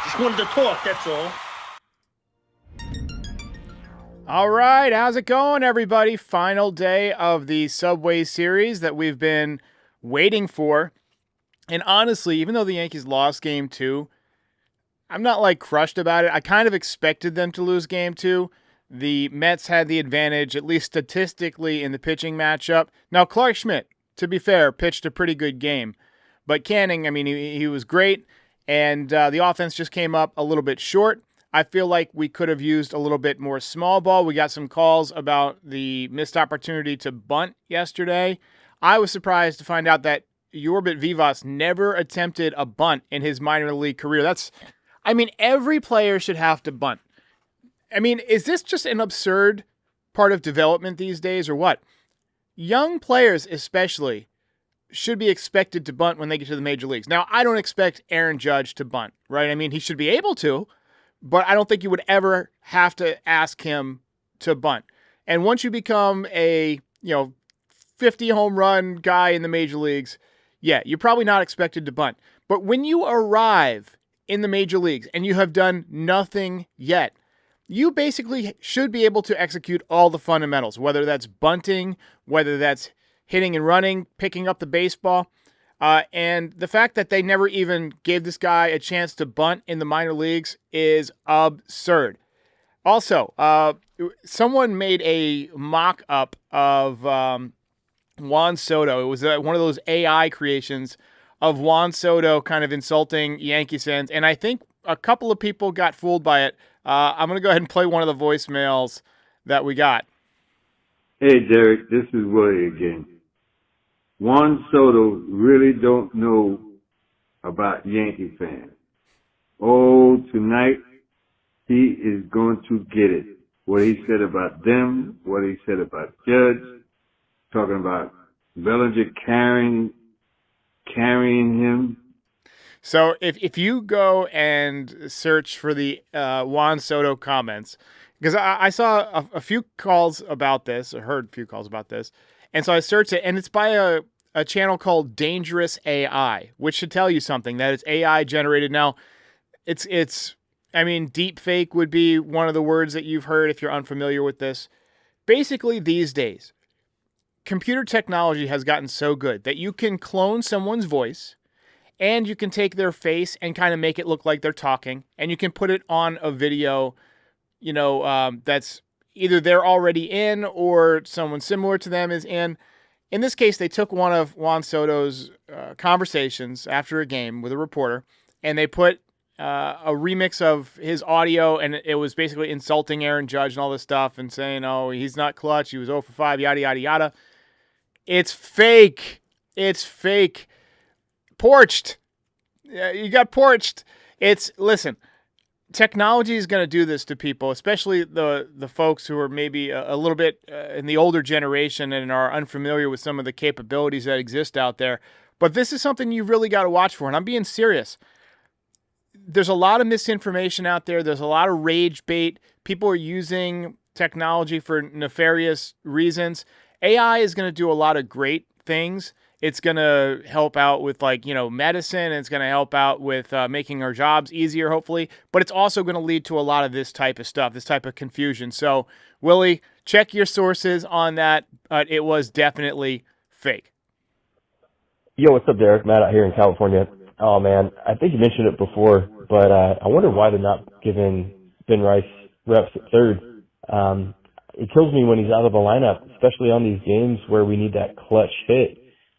Just wanted to talk, that's all. All right, how's it going, everybody? Final day of the Subway series that we've been waiting for. And honestly, even though the Yankees lost game 2, I'm not like crushed about it. I kind of expected them to lose game 2. The Mets had the advantage, at least statistically, in the pitching matchup. Now, Clark Schmidt, to be fair, pitched a pretty good game. But Canning, I mean, he was great, and the offense just came up a little bit short. I feel like we could have used a little bit more small ball. We got some calls about the missed opportunity to bunt yesterday. I was surprised to find out that Yorbit Vivas never attempted a bunt in his minor league career. Every player should have to bunt. I mean, is this just an absurd part of development these days or what? Young players especially should be expected to bunt when they get to the major leagues. Now, I don't expect Aaron Judge to bunt, right? I mean, he should be able to, but I don't think you would ever have to ask him to bunt. And once you become a, 50 home run guy in the major leagues, yeah, you're probably not expected to bunt. But when you arrive in the major leagues and you have done nothing yet, you basically should be able to execute all the fundamentals, whether that's bunting, whether that's hitting and running, picking up the baseball. And the fact that they never even gave this guy a chance to bunt in the minor leagues is absurd. Also, someone made a mock-up of Juan Sodto. It was one of those AI creations of Juan Sodto kind of insulting Yankees fans, and I think a couple of people got fooled by it. I'm going to go ahead and play one of the voicemails that we got. Hey, Derek, this is Willie again. Juan Sodto really don't know about Yankee fans. Oh, tonight he is going to get it. What he said about them, what he said about Judge, talking about Bellinger carrying him. So if you go and search for the Juan Sodto comments, because I saw a few calls about this, or heard a few calls about this, and so I searched it, and it's by a channel called Dangerous AI, which should tell you something, that it's AI generated. Now, deep fake would be one of the words that you've heard if you're unfamiliar with this. Basically, these days, computer technology has gotten so good that you can clone someone's voice, and you can take their face and kind of make it look like they're talking, and you can put it on a video, that's either they're already in or someone similar to them is in. In this case, they took one of Juan Soto's conversations after a game with a reporter, and they put a remix of his audio, and it was basically insulting Aaron Judge and all this stuff and saying, oh, he's not clutch, he was 0 for 5, yada, yada, yada. It's fake. It's fake. Porched. You got porched. Listen, technology is going to do this to people, especially the folks who are maybe a little bit in the older generation and are unfamiliar with some of the capabilities that exist out there. But this is something you really got to watch for, and I'm being serious. There's a lot of misinformation out there. There's a lot of rage bait. People are using technology for nefarious reasons. AI is going to do a lot of great things. It's going to help out with medicine. It's going to help out with making our jobs easier, hopefully. But it's also going to lead to a lot of this type of stuff, this type of confusion. So, Willie, check your sources on that. It was definitely fake. Yo, what's up, Derek? Matt out here in California. Oh, man, I think you mentioned it before, but I wonder why they're not giving Ben Rice reps at third. It kills me when he's out of the lineup, especially on these games where we need that clutch hit.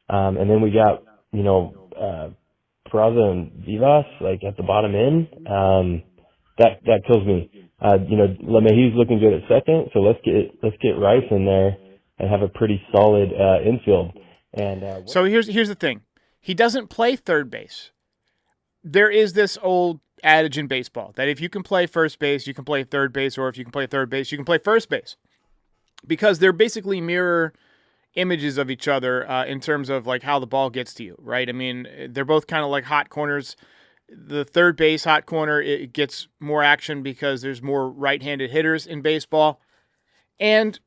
And then we got, Peraza and Vivas, at the bottom end. That kills me. LeMahieu's looking good at second, so let's get Rice in there and have a pretty solid infield. And so here's the thing. He doesn't play third base. There is this old adage in baseball that if you can play first base, you can play third base, or if you can play third base, you can play first base. Because they're basically mirror images of each other in terms of how the ball gets to you, right? I mean, they're both kind of like hot corners. The third base hot corner, it gets more action because there's more right-handed hitters in baseball. And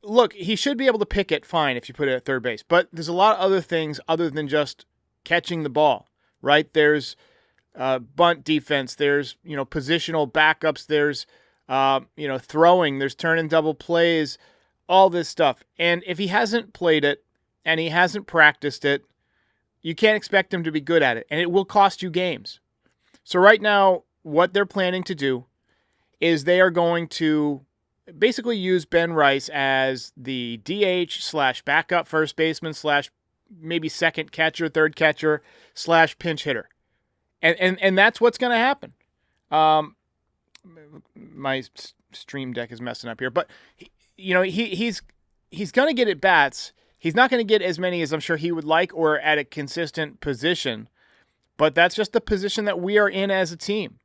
look, he should be able to pick it fine if you put it at third base, but there's a lot of other things other than just catching the ball, right? There's bunt defense. There's, positional backups. There's, throwing. There's turning double plays, all this stuff. And if he hasn't played it and he hasn't practiced it, you can't expect him to be good at it. And it will cost you games. So right now, what they're planning to do is they are going to basically use Ben Rice as the DH / backup first baseman / maybe second catcher, third catcher / pinch hitter. And that's what's going to happen. My stream deck is messing up here, but he's going to get at bats. He's not going to get as many as I'm sure he would like or at a consistent position, but that's just the position that we are in as a team.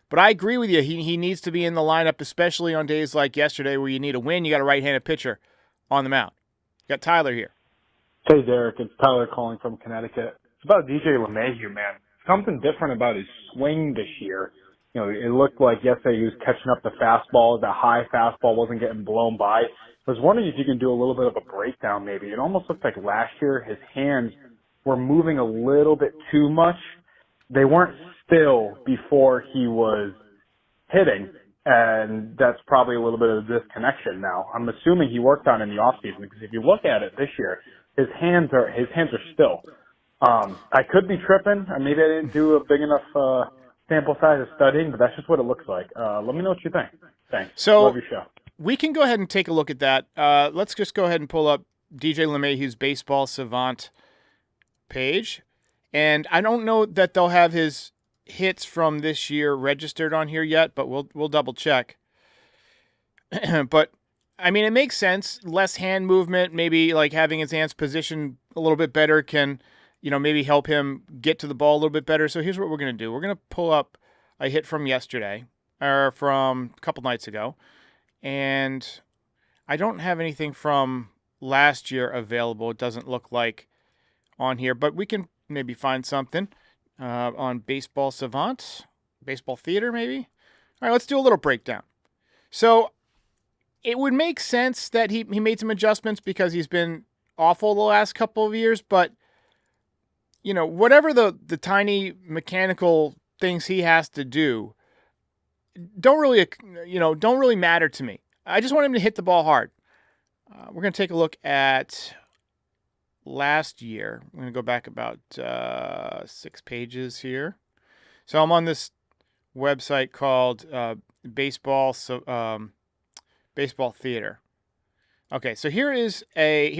But I agree with you. He needs to be in the lineup, especially on days like yesterday where you need a win. You got a right-handed pitcher on the mound. You got Tyler here. Hey, Derek. It's Tyler calling from Connecticut. It's about DJ LeMahieu, man. Something different about his swing this year. It looked like yesterday he was catching up the fastball. The high fastball wasn't getting blown by. I was wondering if you can do a little bit of a breakdown maybe. It almost looked like last year his hands were moving a little bit too much. They weren't still before he was hitting, and that's probably a little bit of a disconnection now. I'm assuming he worked on it in the offseason because if you look at it this year, his hands are still. I could be tripping. Maybe I didn't do a big enough sample size of studying, but that's just what it looks like. Let me know what you think. Thanks. So love your show. We can go ahead and take a look at that. Let's just go ahead and pull up DJ LeMahieu's Baseball Savant page. And I don't know that they'll have his hits from this year registered on here yet, but we'll double check. But I mean, it makes sense. Less hand movement, maybe like having his hands positioned a little bit better can, maybe help him get to the ball a little bit better. So here's what we're going to do. We're going to pull up a hit from yesterday or from a couple nights ago. And I don't have anything from last year available. It doesn't look like on here, but we can maybe find something on Baseball Savant, Baseball Theater maybe. All right, let's do a little breakdown. So it would make sense that he made some adjustments because he's been awful the last couple of years, but whatever the tiny mechanical things he has to do don't really matter to me. I just want him to hit the ball hard. We're going to take a look at last year. I'm going to go back about 6 pages here. So I'm on this website called Baseball Theater. Okay, so here's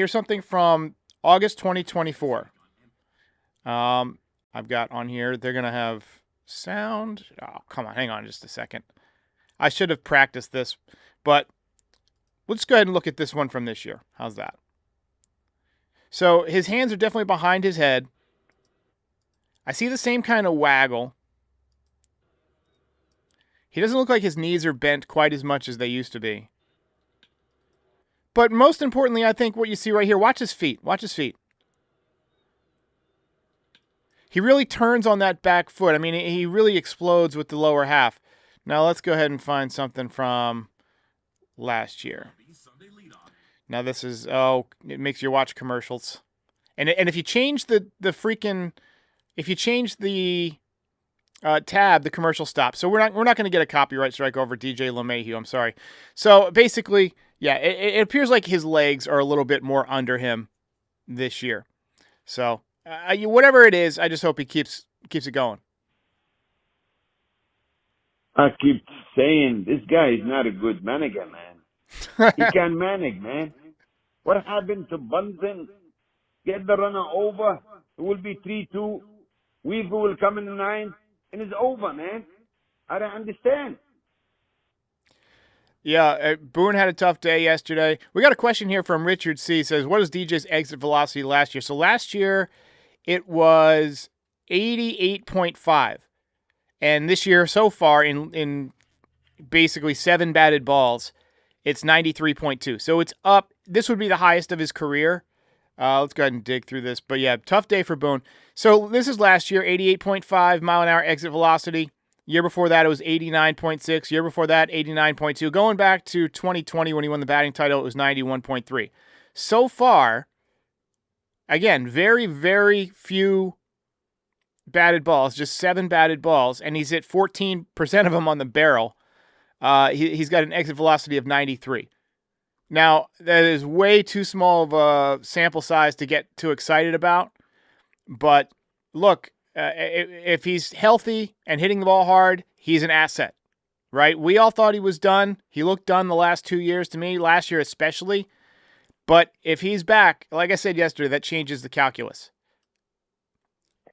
something from August 2024. I've got on here, they're going to have sound. Oh, come on, hang on just a second. I should have practiced this, but let's go ahead and look at this one from this year. How's that? So his hands are definitely behind his head. I see the same kind of waggle. He doesn't look like his knees are bent quite as much as they used to be. But most importantly, I think what you see right here, watch his feet. Watch his feet. He really turns on that back foot. I mean, he really explodes with the lower half. Now let's go ahead and find something from last year. Now this is, it makes you watch commercials. And if you change the tab, the commercial stops. So we're not going to get a copyright strike over DJ LeMahieu. I'm sorry. So basically, yeah, it appears like his legs are a little bit more under him this year. So whatever it is, I just hope he keeps it going. I keep saying this guy is not a good manager, man. He can't manage, man. What happened to Bunsen? Get the runner over. It will be 3-2. Weaver will come in the ninth, and it's over, man. I don't understand. Yeah, Boone had a tough day yesterday. We got a question here from Richard C. Says, what was DJ's exit velocity last year? So last year, it was 88.5. And this year, so far, in basically 7 batted balls, it's 93.2. So it's up. This would be the highest of his career. Let's go ahead and dig through this. But yeah, tough day for Boone. So this is last year, 88.5 mile an hour exit velocity. Year before that, it was 89.6. Year before that, 89.2. Going back to 2020 when he won the batting title, it was 91.3. So far, again, very, very few batted balls, just 7 batted balls, and he's hit 14% of them on the barrel. He's got an exit velocity of 93. Now, that is way too small of a sample size to get too excited about. But look, if he's healthy and hitting the ball hard, he's an asset, right? We all thought he was done. He looked done the last 2 years to me, last year especially. But if he's back, like I said yesterday, that changes the calculus.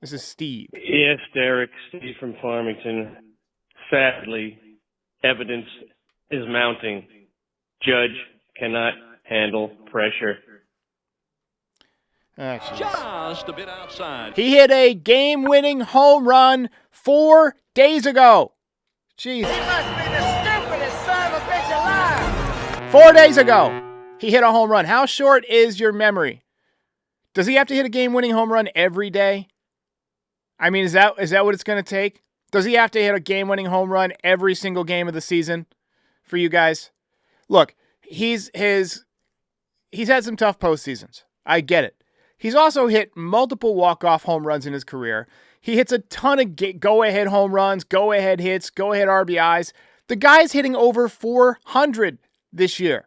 This is Steve. Yes, Derek, Steve from Farmington. Sadly, evidence is mounting. Judge cannot handle pressure. Just a bit outside. He hit a game-winning home run 4 days ago. Jeez. He must be the stupidest son of a bitch alive. 4 days ago, he hit a home run. How short is your memory? Does he have to hit a game-winning home run every day? I mean, is that what it's going to take? Does he have to hit a game-winning home run every single game of the season for you guys? Look, he's had some tough postseasons. I get it. He's also hit multiple walk-off home runs in his career. He hits a ton of go-ahead home runs, go-ahead hits, go-ahead RBIs. The guy's hitting over 400 this year.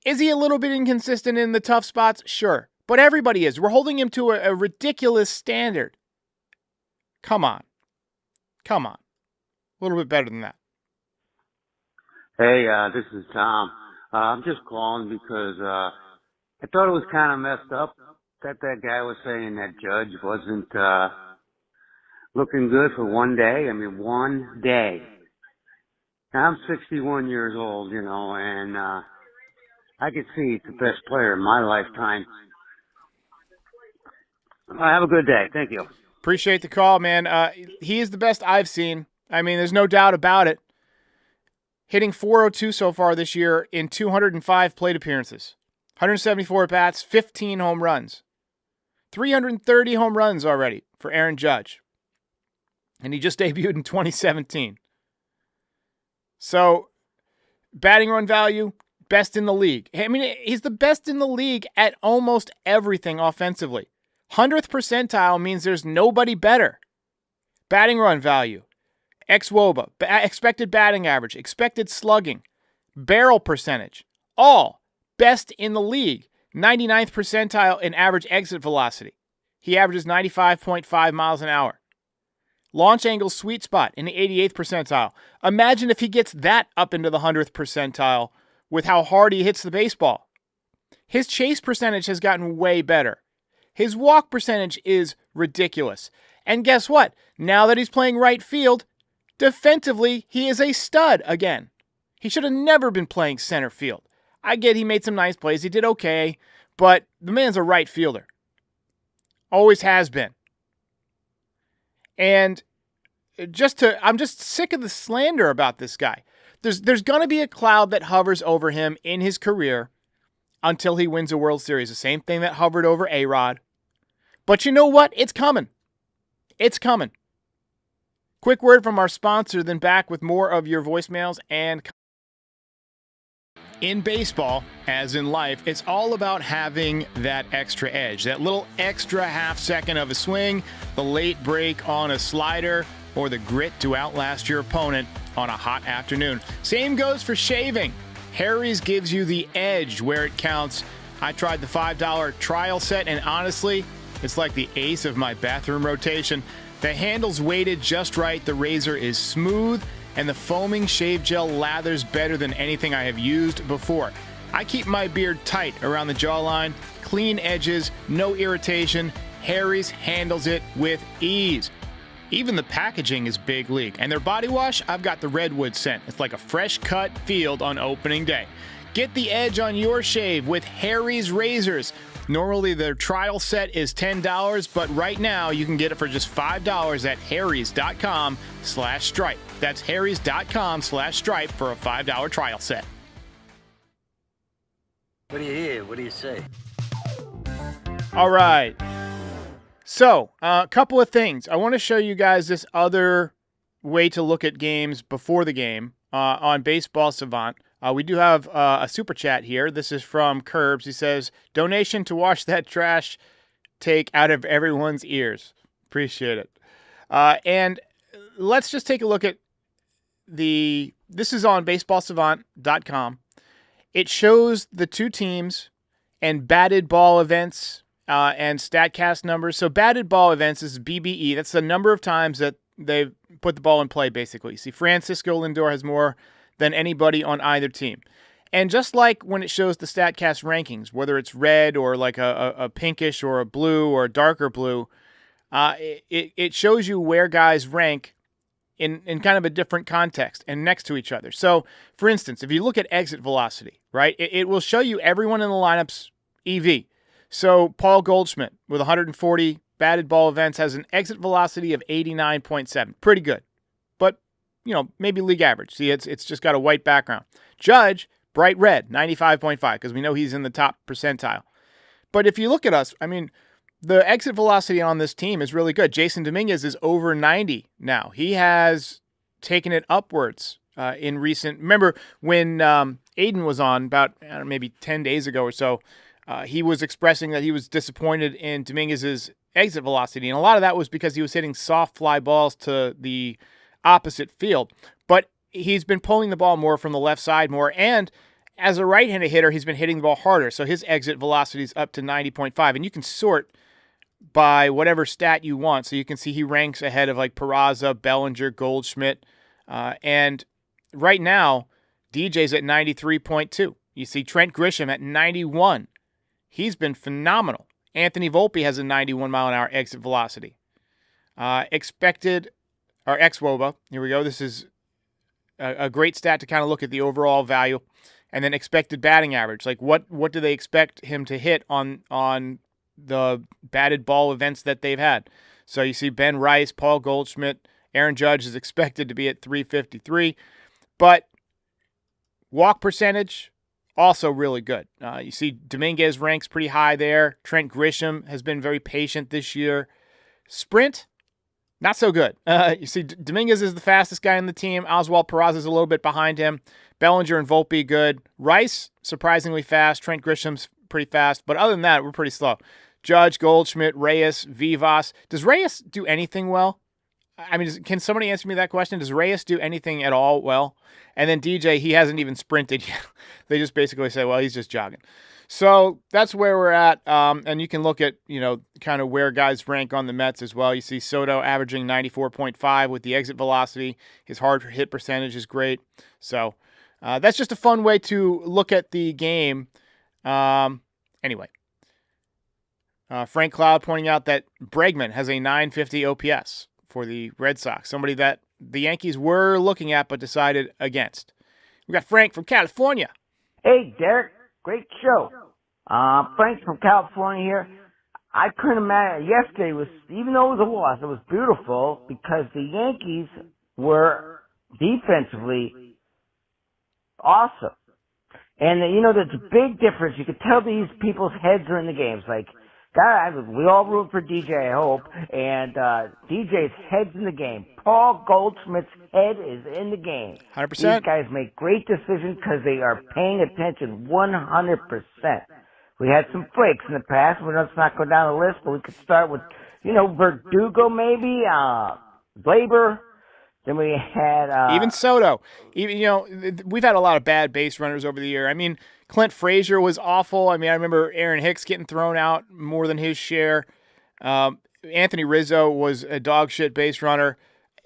Is he a little bit inconsistent in the tough spots? Sure. But everybody is. We're holding him to a ridiculous standard. Come on. Come on. A little bit better than that. Hey, this is Tom. I'm just calling because I thought it was kind of messed up that guy was saying that Judge wasn't looking good for one day. I mean, one day. Now, I'm 61 years old, you know, and I could see he's the best player in my lifetime. Have a good day. Thank you. Appreciate the call, man. He is the best I've seen. I mean, there's no doubt about it. Hitting .402 so far this year in 205 plate appearances. 174 at-bats, 15 home runs. 330 home runs already for Aaron Judge. And he just debuted in 2017. So, batting run value, best in the league. I mean, he's the best in the league at almost everything offensively. 100th percentile means there's nobody better. Batting run value, xWOBA, expected batting average, expected slugging, barrel percentage, all best in the league. 99th percentile in average exit velocity. He averages 95.5 miles an hour. Launch angle sweet spot in the 88th percentile. Imagine if he gets that up into the 100th percentile with how hard he hits the baseball. His chase percentage has gotten way better. His walk percentage is ridiculous. And guess what? Now that he's playing right field, defensively, he is a stud again. He should have never been playing center field. I get he made some nice plays. He did okay, but the man's a right fielder. Always has been. And I'm just sick of the slander about this guy. There's going to be a cloud that hovers over him in his career until he wins a World Series. The same thing that hovered over A-Rod. But you know what? It's coming. It's coming. Quick word from our sponsor, then back with more of your voicemails and in baseball, as in life, it's all about having that extra edge, that little extra half second of a swing, the late break on a slider, or the grit to outlast your opponent on a hot afternoon. Same goes for shaving. Harry's gives you the edge where it counts. I tried the $5 trial set, and honestly, it's like the ace of my bathroom rotation. The handle's weighted just right, the razor is smooth, and the foaming shave gel lathers better than anything I have used before. I keep my beard tight around the jawline, clean edges, no irritation. Harry's handles it with ease. Even the packaging is big league. And their body wash, I've got the redwood scent. It's like a fresh cut field on opening day. Get the edge on your shave with Harry's razors. Normally their trial set is $10, but right now you can get it for just $5 at harrys.com/stripe. That's harrys.com/stripe for a $5 trial set. What do you hear? What do you say? All right. So, a couple of things. I want to show you guys this other way to look at games before the game on Baseball Savant. We do have a super chat here. This is from Curbs. He says, donation to wash that trash take out of everyone's ears. Appreciate it. And let's just take a look at this is on baseballsavant.com. It shows the two teams and batted ball events and StatCast numbers. So batted ball events is BBE. That's the number of times that they've put the ball in play, basically. You see, Francisco Lindor has more than anybody on either team. And just like when it shows the StatCast rankings, whether it's red or like a pinkish or a blue or a darker blue, it shows you where guys rank in kind of a different context and next to each other. So, for instance, if you look at exit velocity, right, it will show you everyone in the lineup's EV. So Paul Goldschmidt with 140 batted ball events has an exit velocity of 89.7. Pretty good. But, maybe league average. See, it's just got a white background. Judge, bright red, 95.5, because we know he's in the top percentile. But if you look at us, I mean, the exit velocity on this team is really good. Jason Dominguez is over 90 now. He has taken it upwards in recent. Remember when Aiden was on about maybe 10 days ago or so, he was expressing that he was disappointed in Dominguez's exit velocity. And a lot of that was because he was hitting soft fly balls to the opposite field. But he's been pulling the ball more from the left side more. And as a right-handed hitter, he's been hitting the ball harder. So his exit velocity is up to 90.5. And you can sort by whatever stat you want. So you can see he ranks ahead of like Peraza, Bellinger, Goldschmidt. And right now, DJ's at 93.2. You see Trent Grisham at 91. He's been phenomenal. Anthony Volpe has a 91 mile an hour exit velocity. Expected, or ex-WOBA, here we go. This is a great stat to kind of look at the overall value. And then expected batting average. Like what do they expect him to hit on the batted ball events that they've had? So you see Ben Rice, Paul Goldschmidt, Aaron Judge is expected to be at 353. But walk percentage, also really good. You see Dominguez ranks pretty high there. Trent Grisham has been very patient this year. Sprint, not so good. You see Dominguez is the fastest guy in the team. Oswald Peraza is a little bit behind him. Bellinger and Volpe good. Rice, surprisingly fast. Trent Grisham's pretty fast. But other than that, we're pretty slow. Judge, Goldschmidt, Reyes, Vivas. Does Reyes do anything well? I mean, can somebody answer me that question? Does Reyes do anything at all well? And then DJ, he hasn't even sprinted yet. They just basically say, well, he's just jogging. So that's where we're at. And you can look at, kind of where guys rank on the Mets as well. You see Sodto averaging 94.5 with the exit velocity. His hard hit percentage is great. So that's just a fun way to look at the game. Anyway, Frank Cloud pointing out that Bregman has a 950 OPS for the Red Sox, somebody that the Yankees were looking at but decided against. We got Frank from California. Hey, Derek. Great show. Frank from California here. I couldn't imagine. Yesterday was, even though it was a loss, it was beautiful because the Yankees were defensively awesome. And, there's a big difference. You could tell these people's heads are in the games. Like, God, we all root for DJ, I hope. And DJ's head's in the game. Paul Goldschmidt's head is in the game. 100%. These guys make great decisions because they are paying attention 100%. We had some breaks in the past. Let's not go down the list, but we could start with, Verdugo maybe, Glaber. Then we had even Sodto. Even we've had a lot of bad base runners over the year. I mean, Clint Frazier was awful. I mean, I remember Aaron Hicks getting thrown out more than his share. Anthony Rizzo was a dog shit base runner.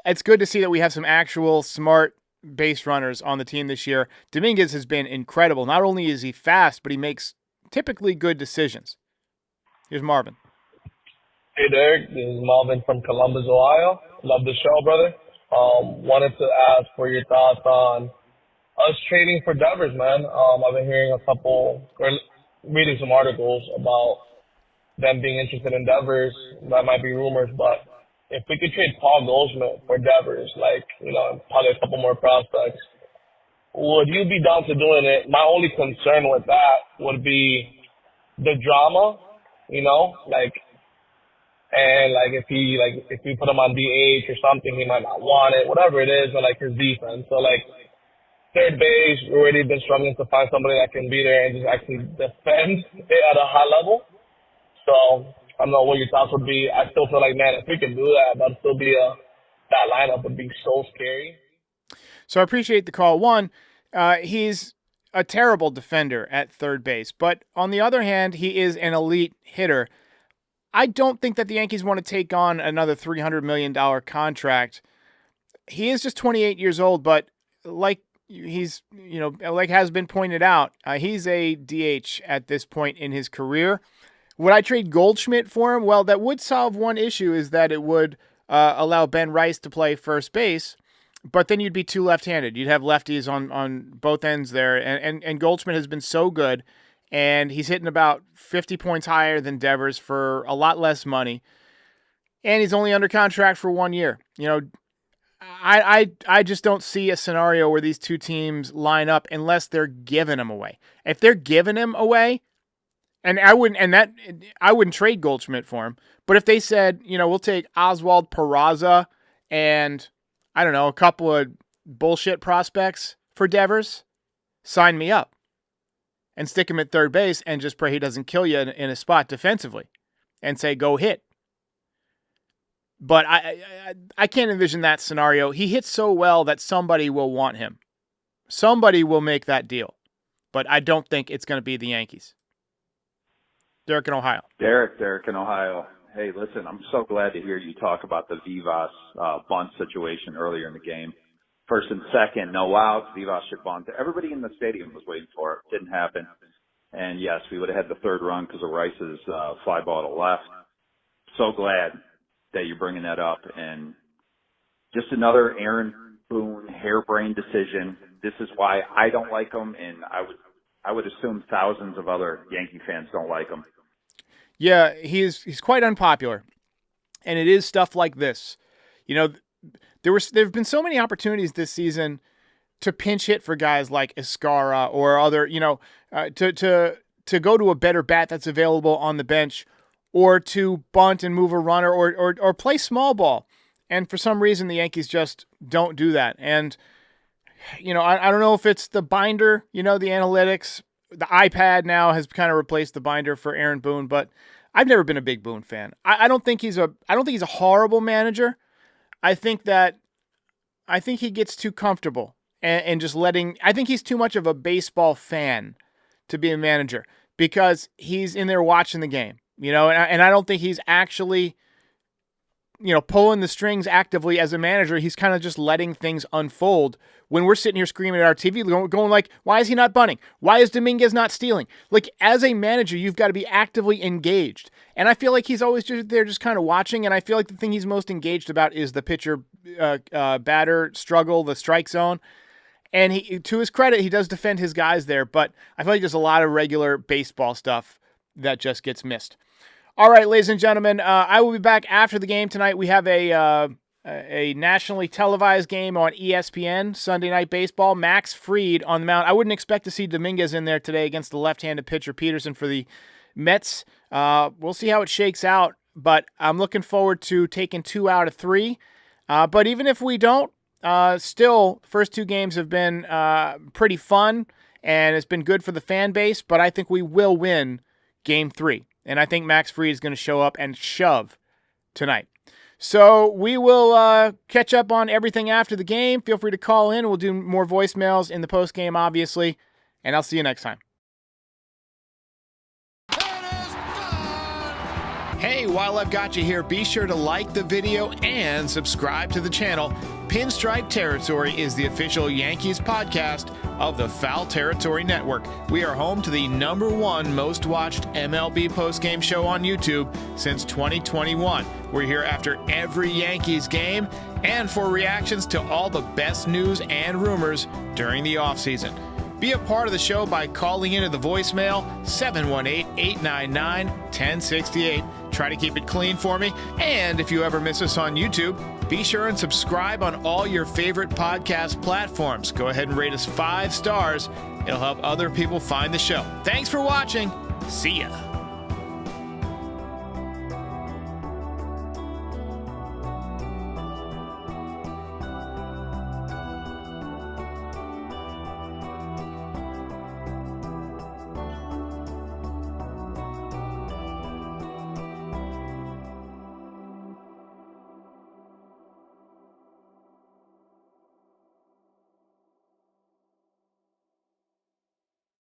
It's good to see that we have some actual smart base runners on the team this year. Dominguez has been incredible. Not only is he fast, but he makes typically good decisions. Here's Marvin. Hey, Derek. This is Marvin from Columbus, Ohio. Love the show, brother. Wanted to ask for your thoughts on us trading for Devers, man. I've been hearing reading some articles about them being interested in Devers. That might be rumors, but if we could trade Paul Goldschmidt for Devers, probably a couple more prospects, would you be down to doing it? My only concern with that would be the drama, and if we put him on DH or something, he might not want it, whatever it is, or his defense. So third base, we've already been struggling to find somebody that can be there and just actually defend it at a high level. So I don't know what your thoughts would be. I still feel like, man, if we can do that, that'd still be that lineup would be so scary. So I appreciate the call. One, he's a terrible defender at third base, but on the other hand, he is an elite hitter. I don't think that the Yankees want to take on another $300 million contract. He is just 28 years old, but like has been pointed out, he's a DH at this point in his career. Would I trade Goldschmidt for him? Well, that would solve one issue, is that it would allow Ben Rice to play first base, but then you'd be two left-handed. You'd have lefties on both ends there, and Goldschmidt has been so good, and he's hitting about 50 points higher than Devers for a lot less money, and he's only under contract for 1 year. I just don't see a scenario where these two teams line up unless they're giving him away. If they're giving him away, and I wouldn't trade Goldschmidt for him, but if they said, we'll take Oswald Peraza and I don't know, a couple of bullshit prospects for Devers, sign me up. And stick him at third base and just pray he doesn't kill you in a spot defensively and say, go hit. But I can't envision that scenario. He hits so well that somebody will want him. Somebody will make that deal. But I don't think it's going to be the Yankees. Derek in Ohio. Derek in Ohio. Hey, listen, I'm so glad to hear you talk about the Vivas bunt situation earlier in the game. First and second, no outs. Vivas should bunt. Everybody in the stadium was waiting for it. Didn't happen. And yes, we would have had the third run because of Rice's fly ball to left. So glad that you're bringing that up. And just another Aaron Boone harebrained decision. This is why I don't like him, and I would assume thousands of other Yankee fans don't like him. Yeah, he's quite unpopular, and it is stuff like this. There have been so many opportunities this season to pinch hit for guys like Escara or other, to go to a better bat that's available on the bench, or to bunt and move a runner, or play small ball. And for some reason, the Yankees just don't do that. And I don't know if it's the binder, the analytics. The iPad now has kind of replaced the binder for Aaron Boone, but I've never been a big Boone fan. I don't think he's a horrible manager. I think he gets too comfortable and just I think he's too much of a baseball fan to be a manager, because he's in there watching the game, and I don't think he's actually, pulling the strings actively as a manager. He's kind of just letting things unfold when we're sitting here screaming at our TV, going like, why is he not bunting? Why is Dominguez not stealing? Like, as a manager, you've got to be actively engaged. And I feel like he's always just there just kind of watching, and I feel like the thing he's most engaged about is the pitcher batter struggle, the strike zone. And he, to his credit, he does defend his guys there, but I feel like there's a lot of regular baseball stuff that just gets missed. All right, ladies and gentlemen, I will be back after the game tonight. We have a nationally televised game on ESPN, Sunday Night Baseball. Max Fried on the mound. I wouldn't expect to see Dominguez in there today against the left-handed pitcher Peterson for the Mets. We'll see how it shakes out, but I'm looking forward to taking 2 out of 3. But even if we don't, still, first 2 games have been pretty fun, and it's been good for the fan base, but I think we will win Game 3. And I think Max Fried is going to show up and shove tonight. So we will catch up on everything after the game. Feel free to call in. We'll do more voicemails in the postgame, obviously. And I'll see you next time. Hey, while I've got you here, be sure to like the video and subscribe to the channel. Pinstripe Territory is the official Yankees podcast of the Foul Territory Network. We are home to the #1 most watched MLB postgame show on YouTube since 2021. We're here after every Yankees game and for reactions to all the best news and rumors during the offseason. Be a part of the show by calling into the voicemail 718-899-1068. Try to keep it clean for me. And if you ever miss us on YouTube, be sure and subscribe on all your favorite podcast platforms. Go ahead and rate us 5 stars. It'll help other people find the show. Thanks for watching. See ya.